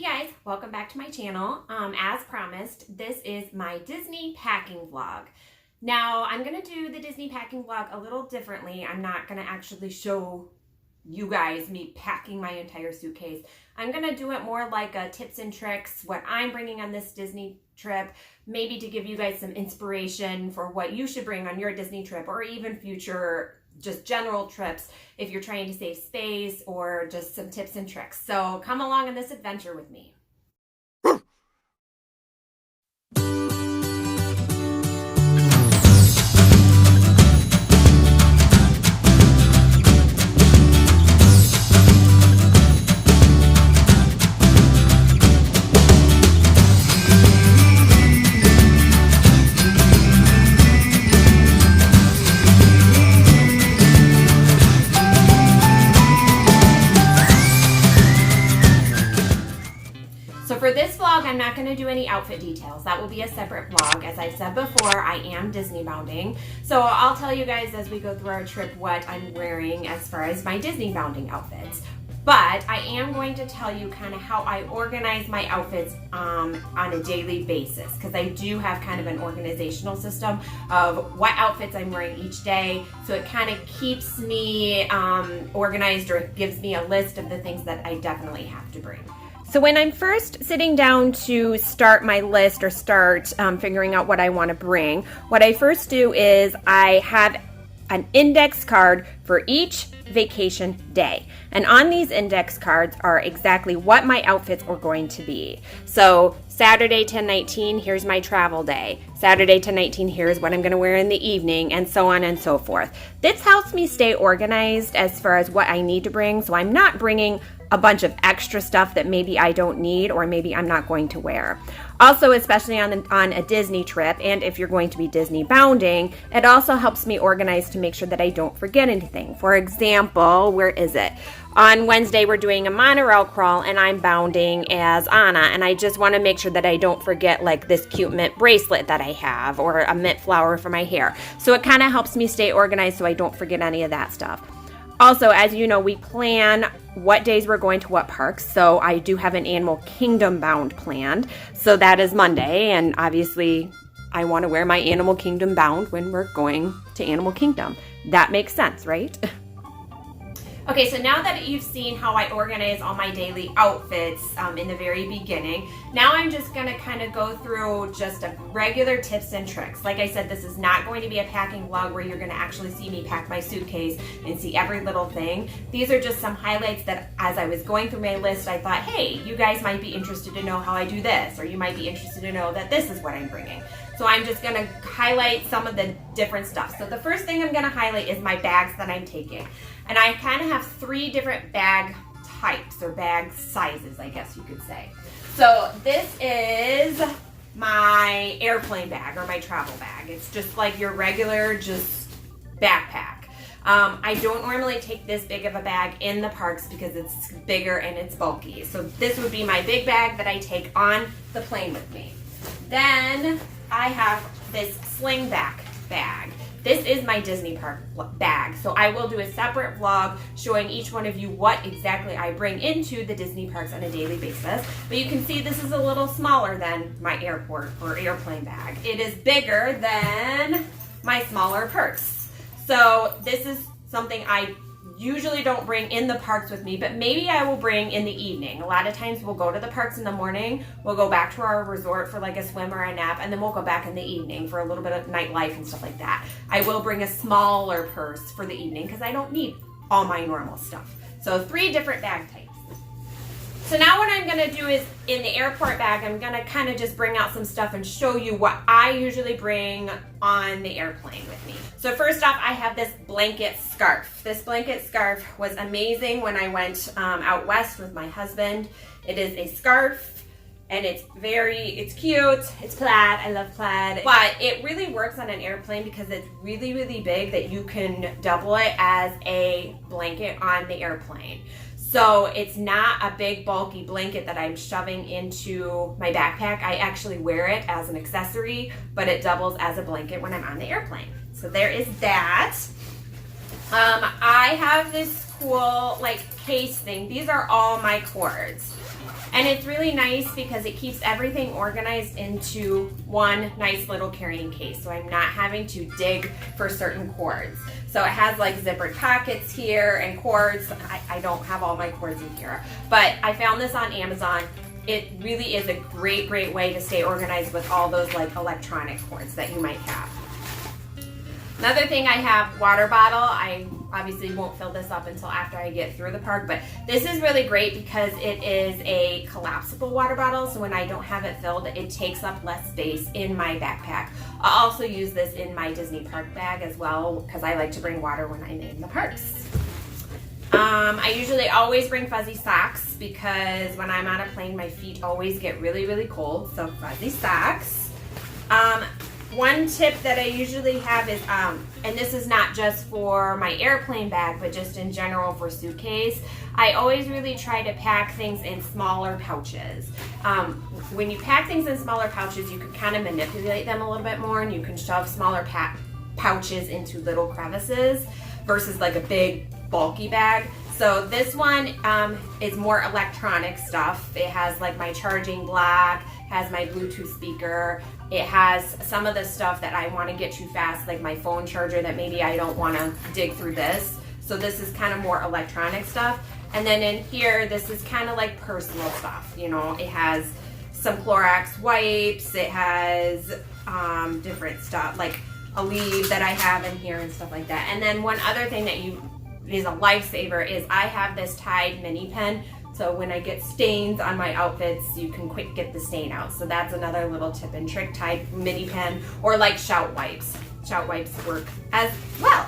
guys, welcome back to my channel. As promised, this is my Disney packing vlog. Now, I'm going to do the Disney packing vlog a little differently. I'm not going to actually show you guys me packing my entire suitcase. I'm going to do it more like a tips and tricks, what I'm bringing on this Disney trip, maybe to give you guys some inspiration for what you should bring on your Disney trip or even future just general trips if you're trying to save space, or just some tips and tricks. So come along on this adventure with me. For this vlog, I'm not going to do any outfit details. That will be a separate vlog. As I've said before, I am Disney bounding. So I'll tell you guys as we go through our trip what I'm wearing as far as my Disney bounding outfits. But I am going to tell you kind of how I organize my outfits on a daily basis, because I do have kind of an organizational system of what outfits I'm wearing each day. So it kind of keeps me organized, or it gives me a list of the things that I definitely have to bring. So when I'm first sitting down to start my list or start figuring out what I want to bring, what I first do is I have an index card for each vacation day. And on these index cards are exactly what my outfits are going to be. So Saturday 10/19, here's my travel day. Saturday 10/19, here's what I'm going to wear in the evening, and so on and so forth. This helps me stay organized as far as what I need to bring, so I'm not bringing a bunch of extra stuff that maybe I don't need or maybe I'm not going to wear. Also, especially on a Disney trip, and if you're going to be Disney bounding, it also helps me organize to make sure that I don't forget anything. For example, where is it? On Wednesday, we're doing a monorail crawl, and I'm bounding as Anna, and I just want to make sure that I don't forget like this cute mint bracelet that I have, or a mint flower for my hair. So it kind of helps me stay organized so I don't forget any of that stuff. Also, as you know, we plan what days we're going to what parks. So I do have an Animal Kingdom bound planned. So that is Monday, and obviously I want to wear my Animal Kingdom bound when we're going to Animal Kingdom. That makes sense, right? Okay, so now that you've seen how I organize all my daily outfits in the very beginning, now I'm just going to kind of go through just a regular tips and tricks. Like I said, this is not going to be a packing vlog where you're going to actually see me pack my suitcase and see every little thing. These are just some highlights that as I was going through my list, I thought, hey, you guys might be interested to know how I do this, or you might be interested to know that this is what I'm bringing. So I'm just going to highlight some of the different stuff. So the first thing I'm going to highlight is my bags that I'm taking. And I kind of have 3 different bag types, or bag sizes, I guess you could say. So this is my airplane bag, or my travel bag. It's just like your regular just backpack. I don't normally take this big of a bag in the parks because it's bigger and it's bulky. So this would be my big bag that I take on the plane with me. Then I have this sling back bag. This is my Disney park bag, so I will do a separate vlog showing each one of you what exactly I bring into the Disney parks on a daily basis. But you can see this is a little smaller than my airport or airplane bag. It is bigger than my smaller purse. So this is something I usually don't bring in the parks with me, but maybe I will bring in the evening. A lot of times we'll go to the parks in the morning, we'll go back to our resort for like a swim or a nap, and then we'll go back in the evening for a little bit of nightlife and stuff like that. I will bring a smaller purse for the evening because I don't need all my normal stuff. So 3 different bag types. So now what I'm going to do is, in the airport bag, I'm going to kind of just bring out some stuff and show you what I usually bring on the airplane with me. So first off, I have this blanket scarf. This blanket scarf was amazing when I went out west with my husband. It is a scarf, and it's cute, it's plaid, I love plaid, but it really works on an airplane because it's really, really big that you can double it as a blanket on the airplane. So it's not a big bulky blanket that I'm shoving into my backpack. I actually wear it as an accessory, but it doubles as a blanket when I'm on the airplane. So there is that. I have this cool like case thing. These are all my cords. And it's really nice because it keeps everything organized into one nice little carrying case. So I'm not having to dig for certain cords. So it has like zippered pockets here and cords. I don't have all my cords in here, but I found this on Amazon. It really is a great way to stay organized with all those like electronic cords that you might have. Another thing, I have water bottle. I obviously won't fill this up until after I get through the park, but this is really great because it is a collapsible water bottle, so when I don't have it filled, it takes up less space in my backpack. I'll also use this in my Disney park bag as well because I like to bring water when I'm in the parks. I usually always bring fuzzy socks because when I'm on a plane, my feet always get really cold, so fuzzy socks. One tip that I usually have is, and this is not just for my airplane bag, but just in general for suitcase, I always really try to pack things in smaller pouches. When you pack things in smaller pouches, you can kind of manipulate them a little bit more, and you can shove smaller pouches into little crevices versus like a big bulky bag. So this one is more electronic stuff. It has like my charging block, has my Bluetooth speaker. It has some of the stuff that I want to get to fast, like my phone charger that maybe I don't want to dig through this. So this is kind of more electronic stuff. And then in here, this is kind of like personal stuff. You know, it has some Clorox wipes. It has different stuff, like a leave that I have in here and stuff like that. And then one other thing that is a lifesaver is I have this Tide mini pen. So when I get stains on my outfits, you can quick get the stain out. So that's another little tip and trick, Tide mini pen, or like shout wipes. Shout wipes work as well.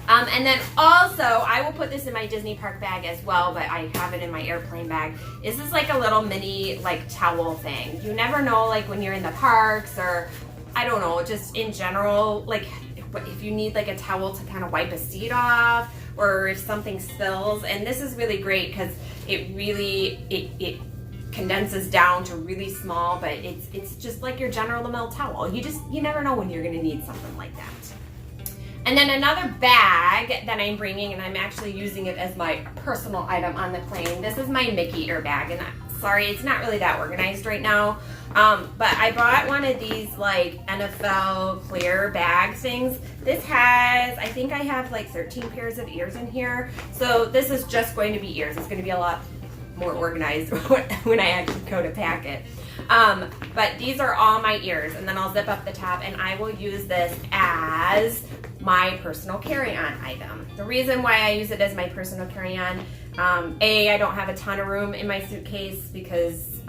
And then also, I will put this in my Disney park bag as well, but I have it in my airplane bag. This is like a little mini like towel thing. You never know, like when you're in the parks or I don't know, just in general, like if you need like a towel to kind of wipe a seat off, or if something spills. And this is really great because it really it condenses down to really small, but it's just like your general mill towel. You never know when you're going to need something like that. And then another bag that I'm bringing, and I'm actually using it as my personal item on the plane. This is my Mickey ear bag, and sorry, it's not really that organized right now. But I bought one of these like NFL clear bag things. This has, I think I have like 13 pairs of ears in here. So this is just going to be ears. It's going to be a lot more organized when I actually go to pack it. But these are all my ears, and then I'll zip up the top, and I will use this as my personal carry-on item. The reason why I use it as my personal carry-on, I don't have a ton of room in my suitcase because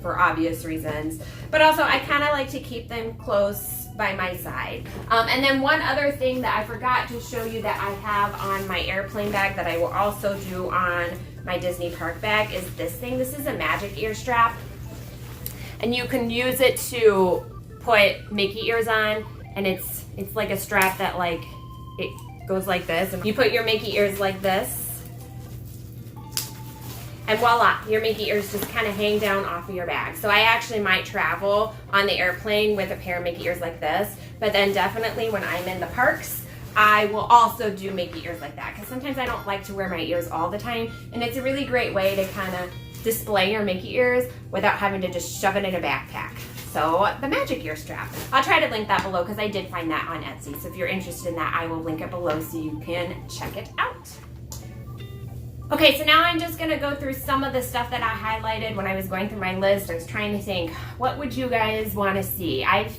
for obvious reasons, but also I kind of like to keep them close by my side. And then one other thing that I forgot to show you that I have on my airplane bag that I will also do on my Disney park bag is this thing. This is a Magic Ear Strap, and you can use it to put Mickey ears on, and it's like a strap that like it goes like this, and you put your Mickey ears like this, and voila, your Mickey ears just kind of hang down off of your bag. So I actually might travel on the airplane with a pair of Mickey ears like this, but then definitely when I'm in the parks, I will also do Mickey ears like that, because sometimes I don't like to wear my ears all the time, and it's a really great way to kind of display your Mickey ears without having to just shove it in a backpack. So the Magic Ear Strap. I'll try to link that below because I did find that on Etsy. So if you're interested in that, I will link it below so you can check it out. Okay, so now I'm just gonna go through some of the stuff that I highlighted when I was going through my list. I was trying to think, what would you guys want to see? I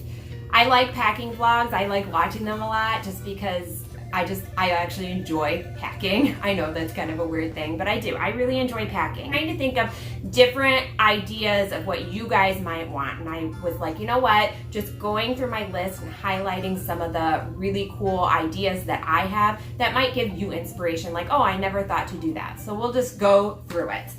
like packing vlogs. I like watching them a lot just because I actually enjoy packing. I know that's kind of a weird thing, but I do. I really enjoy packing. I'm trying to think of different ideas of what you guys might want, and I was like, you know what? Just going through my list and highlighting some of the really cool ideas that I have that might give you inspiration, like, oh, I never thought to do that. So we'll just go through it.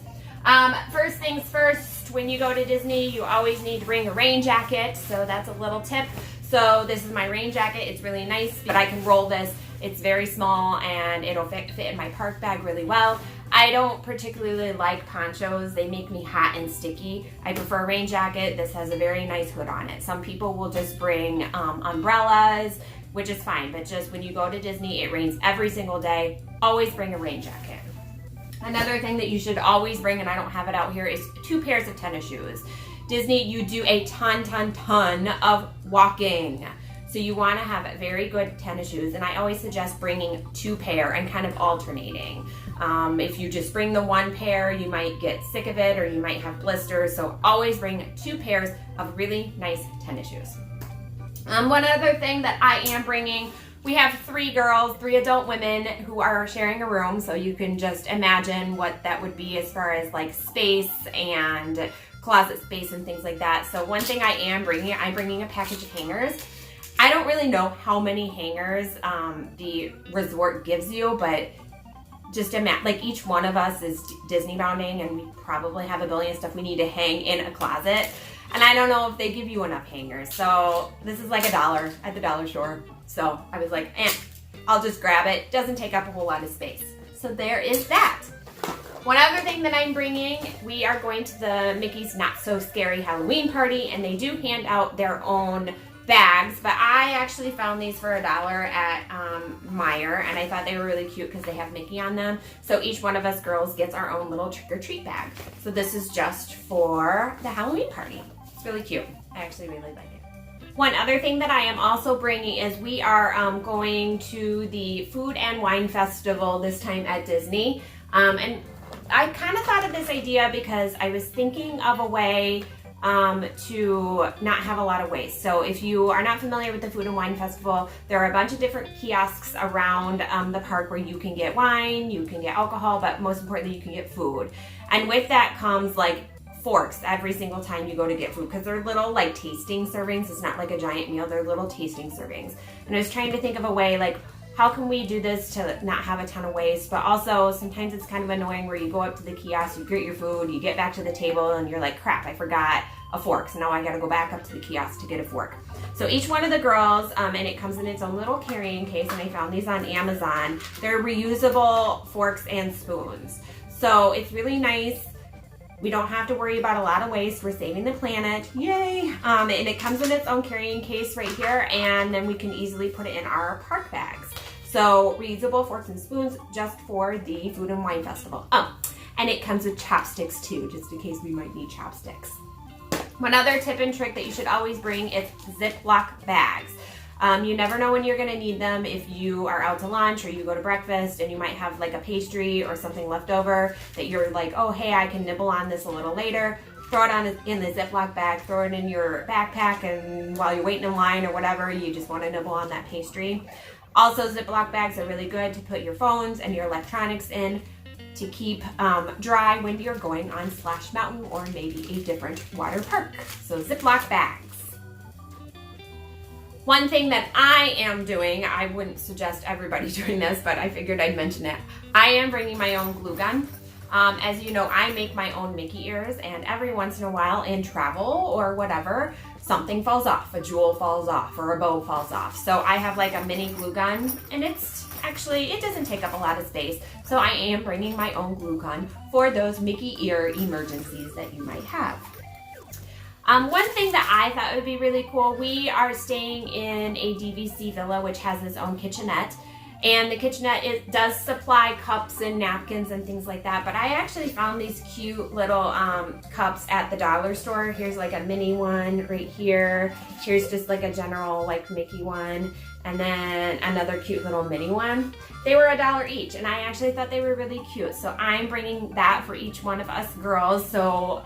First things first, when you go to Disney, you always need to bring a rain jacket, so that's a little tip. So this is my rain jacket. It's really nice, but I can roll this. It's very small and it'll fit in my park bag really well. I don't particularly like ponchos. They make me hot and sticky. I prefer a rain jacket. This has a very nice hood on it. Some people will just bring umbrellas, which is fine, but just when you go to Disney, it rains every single day. Always bring a rain jacket. Another thing that you should always bring, and I don't have it out here, is 2 pairs of tennis shoes. Disney, you do a ton of walking. So you want to have very good tennis shoes, and I always suggest bringing 2 pair and kind of alternating. If you just bring the 1 pair, you might get sick of it or you might have blisters. So always bring 2 pairs of really nice tennis shoes. One other thing that I am bringing, we have 3 girls, 3 adult women who are sharing a room, so you can just imagine what that would be as far as like space and closet space and things like that. So one thing I'm bringing a package of hangers. I don't really know how many hangers the resort gives you, but just imagine, like, each one of us is Disney bounding, and we probably have a billion stuff we need to hang in a closet. And I don't know if they give you enough hangers. So this is like $1 at the dollar store. So I was like, I'll just grab it. Doesn't take up a whole lot of space. So there is that. One other thing that I'm bringing, we are going to the Mickey's Not So Scary Halloween party, and they do hand out their own bags, but I actually found these for $1 at Meijer, and I thought they were really cute because they have Mickey on them. So each one of us girls gets our own little trick-or-treat bag. So this is just for the Halloween party. It's really cute. I actually really like it. One other thing that I am also bringing is we are going to the Food and Wine Festival this time at Disney. And I kind of thought of this idea because I was thinking of a way to not have a lot of waste. So if you are not familiar with the Food and Wine Festival, there are a bunch of different kiosks around the park where you can get wine, you can get alcohol, but most importantly, you can get food. And with that comes like forks every single time you go to get food, because they're little like tasting servings. It's not like a giant meal, they're little tasting servings. And I was trying to think of a way, like, how can we do this to not have a ton of waste, but also sometimes it's kind of annoying where you go up to the kiosk, you get your food, you get back to the table, and you're like, crap, I forgot a fork, so now I gotta go back up to the kiosk to get a fork. So each one of the girls, and it comes in its own little carrying case, and I found these on Amazon. They're reusable forks and spoons. So it's really nice. We don't have to worry about a lot of waste. We're saving the planet. Yay! And it comes in its own carrying case right here, and then we can easily put it in our park bags. So reusable forks and spoons just for the Food and Wine Festival. Oh, and it comes with chopsticks too, just in case we might need chopsticks. One other tip and trick that you should always bring is Ziploc bags. You never know when you're gonna need them. If you are out to lunch or you go to breakfast and you might have like a pastry or something left over that you're like, oh, hey, I can nibble on this a little later. Throw it in the Ziploc bag, throw it in your backpack, and while you're waiting in line or whatever, you just wanna nibble on that pastry. Also, Ziploc bags are really good to put your phones and your electronics in to keep dry when you're going on Splash Mountain or maybe a different water park. So Ziploc bags. One thing that I am doing, I wouldn't suggest everybody doing this, but I figured I'd mention it. I am bringing my own glue gun. As you know, I make my own Mickey ears, and every once in a while in travel or whatever, something falls off, a jewel falls off, or a bow falls off. So I have like a mini glue gun, and it doesn't take up a lot of space. So I am bringing my own glue gun for those Mickey ear emergencies that you might have. One thing that I thought would be really cool, we are staying in a DVC villa, which has its own kitchenette. And the kitchenette does supply cups and napkins and things like that. But I actually found these cute little cups at the dollar store. Here's like a mini one right here. Here's just like a general like Mickey one. And then another cute little mini one. They were $1 each, and I actually thought they were really cute. So I'm bringing that for each one of us girls. So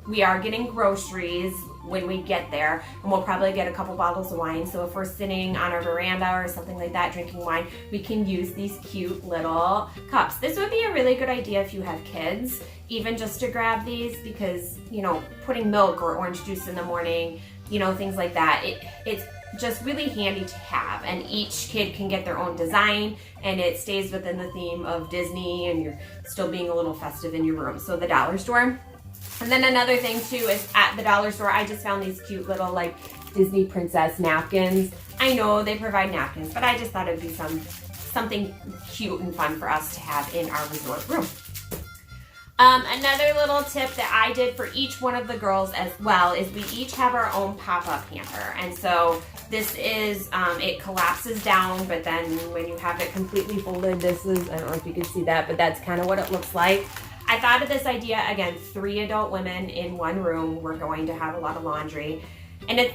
we are getting groceries when we get there, and we'll probably get a couple bottles of wine. So if we're sitting on our veranda or something like that drinking wine, we can use these cute little cups. This would be a really good idea if you have kids, even just to grab these, because, you know, putting milk or orange juice in the morning, you know, things like that, it's just really handy to have. And each kid can get their own design, and it stays within the theme of Disney, and you're still being a little festive in your room. So the dollar store. And then another thing too is at the dollar store, I just found these cute little like Disney princess napkins. I know they provide napkins, but I just thought it'd be something cute and fun for us to have in our resort room. Another little tip that I did for each one of the girls as well is we each have our own pop-up hamper. And so This is, it collapses down, but then when you have it completely folded, this is, I don't know if you can see that, but that's kind of what it looks like. I thought of this idea, again, 3 adult women in one room. We're going to have a lot of laundry. And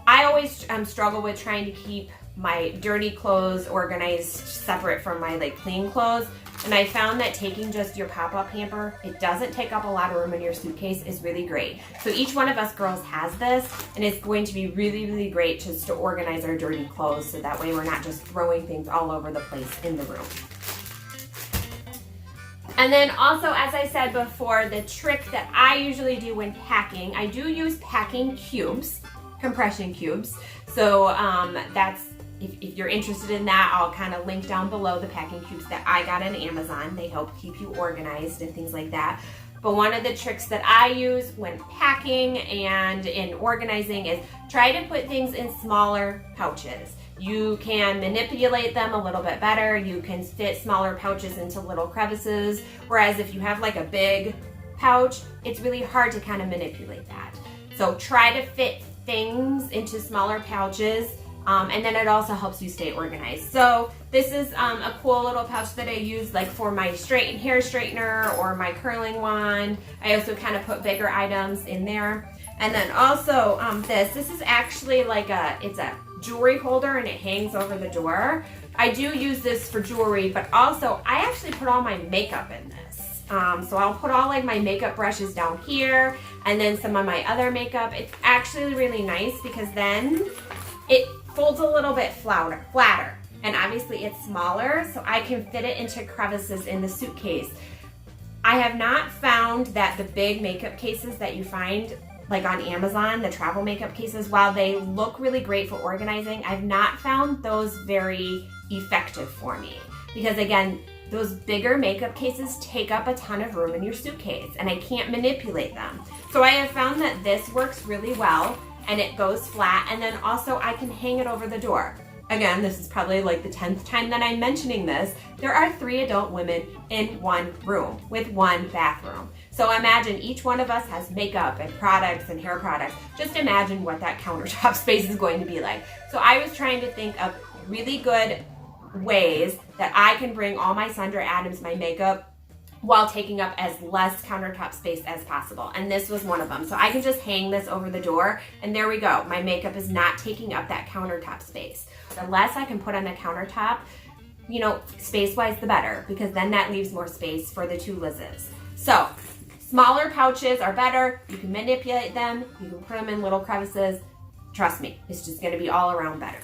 I always struggle with trying to keep my dirty clothes organized separate from my like clean clothes. And I found that taking just your pop-up hamper, it doesn't take up a lot of room in your suitcase, is really great. So each one of us girls has this, and it's going to be really, really great just to organize our dirty clothes, so that way we're not just throwing things all over the place in the room. And then also, as I said before, the trick that I usually do when packing, I do use packing cubes, compression cubes. So that's, if you're interested in that, I'll kind of link down below the packing cubes that I got on Amazon. They help keep you organized and things like that. But one of the tricks that I use when packing and in organizing is try to put things in smaller pouches. You can manipulate them a little bit better. You can fit smaller pouches into little crevices. Whereas if you have like a big pouch, it's really hard to kind of manipulate that. So try to fit things into smaller pouches. And then it also helps you stay organized. So this is a cool little pouch that I use like for my hair straightener or my curling wand. I also kind of put bigger items in there. And then also this is actually like it's a jewelry holder, and it hangs over the door. I do use this for jewelry, but also I actually put all my makeup in this. So I'll put all like my makeup brushes down here, and then some of my other makeup. It's actually really nice because then it folds a little bit flatter, and obviously it's smaller, so I can fit it into crevices in the suitcase. I have not found that the big makeup cases that you find like on Amazon, the travel makeup cases, while they look really great for organizing, I've not found those very effective for me. Because again, those bigger makeup cases take up a ton of room in your suitcase, and I can't manipulate them. So I have found that this works really well, and it goes flat, and then also I can hang it over the door. Again, this is probably like the 10th time that I'm mentioning this. There are 3 adult women in one room with one bathroom. So imagine each one of us has makeup and products and hair products. Just imagine what that countertop space is going to be like. So I was trying to think of really good ways that I can bring all my sundry items, my makeup, while taking up as less countertop space as possible. And this was one of them. So I can just hang this over the door, and there we go. My makeup is not taking up that countertop space. The less I can put on the countertop, you know, space-wise, the better, because then that leaves more space for the 2 Liz's. So smaller pouches are better. You can manipulate them. You can put them in little crevices. Trust me, it's just gonna be all around better.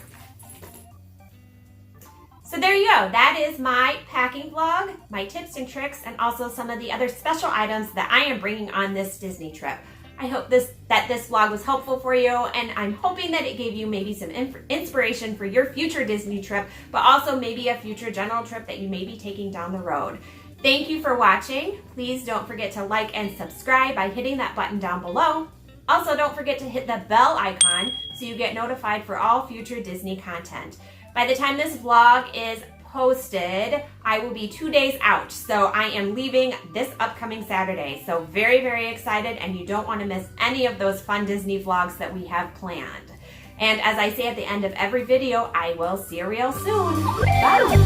So there you go. That is my packing vlog, my tips and tricks, and also some of the other special items that I am bringing on this Disney trip. I hope that this vlog was helpful for you, and I'm hoping that it gave you maybe some inspiration for your future Disney trip, but also maybe a future general trip that you may be taking down the road. Thank you for watching. Please don't forget to like and subscribe by hitting that button down below. Also, don't forget to hit the bell icon so you get notified for all future Disney content. By the time this vlog is posted, I will be 2 days out. So I am leaving this upcoming Saturday. So very, very excited, and you don't want to miss any of those fun Disney vlogs that we have planned. And as I say at the end of every video, I will see you real soon. Bye.